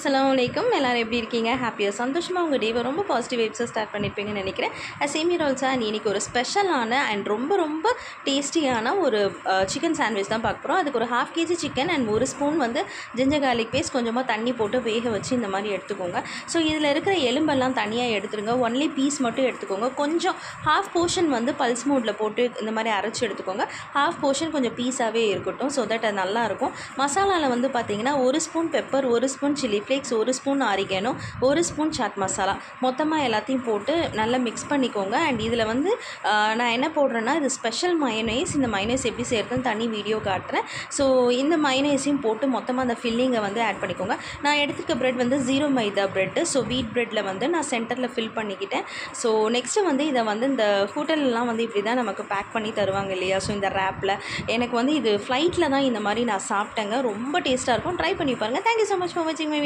அஸ்ஸலாமு அலைக்கும். எல்லோரும் எப்படி இருக்கீங்க? ஹாப்பியாக சந்தோஷமாக உங்கள் டேவை ரொம்ப பாசிட்டிவ் வைப்ஸாக ஸ்டார்ட் பண்ணியிருப்பீங்கன்னு நினைக்கிறேன். சேமி ரோல்ஸா அண்ட் இன்றைக்கி ஒரு ஸ்பெஷலான அண்ட் ரொம்ப ரொம்ப டேஸ்டியான ஒரு சிக்கன் சாண்ட்விச் தான் பார்க்க போகிறோம். அதுக்கு ஒரு 1/2 kg சிக்கன் அண்ட் 1 ஸ்பூன் வந்து ஜிஞ்சர் கார்லிக் பேஸ்ட் கொஞ்சமாக தண்ணி போட்டு வேக வச்சு இந்த மாதிரி எடுத்துக்கோங்க. ஸோ இதில் இருக்கிற எலும்பெல்லாம் தனியாக எடுத்துருங்க. ஒன்லி பீஸ் மட்டும் எடுத்துக்கோங்க. கொஞ்சம் 1/2 போர்ஷன் வந்து பல்ஸ் மோடில் போட்டு இந்த மாதிரி அரைச்சி எடுத்துக்கோங்க. 1/2 போர்ஷன் கொஞ்சம் பீஸாகவே இருக்கட்டும். ஸோ தட் அது நல்லாயிருக்கும். மசாலாவில் வந்து பார்த்திங்கன்னா 1 spoon pepper, 1 spoon chilli flakes, 1 spoon oregano, 1 spoon chaat masala மொத்தமாக எல்லாத்தையும் போட்டு நல்லா மிக்ஸ் பண்ணிக்கோங்க. அண்ட் இதில் வந்து நான் என்ன போடுறேன்னா, இது ஸ்பெஷல் மயனைஸ். இந்த மயனைஸ் எப்படி செய்கிறதுன்னு தனி வீடியோ காட்டுறேன். ஸோ இந்த மயனைஸையும் போட்டு மொத்தமாக அந்த ஃபில்லிங்கை வந்து ஆட் பண்ணிக்கோங்க. நான் எடுத்துக்க ப்ரெட் வந்து 0 மைதா ப்ரெட்டு. ஸோ வீட் ப்ரெட்டில் வந்து நான் சென்டரில் ஃபில் பண்ணிக்கிட்டேன். ஸோ நெக்ஸ்ட்டு வந்து இதை வந்து இந்த ஹோட்டல்லாம் வந்து இப்படி தான் நமக்கு பேக் பண்ணி தருவாங்க இல்லையா? ஸோ இந்த ரேப்பில் எனக்கு வந்து இது ஃப்ளைட்டில் தான் இந்த மாதிரி நான் சாப்பிட்டேங்க. ரொம்ப டேஸ்ட்டாக இருக்கும். ட்ரை பண்ணி பாருங்கள். தேங்க்யூ ஸோ மச் ஃபார் வாட்சிங் மை வீடியோ.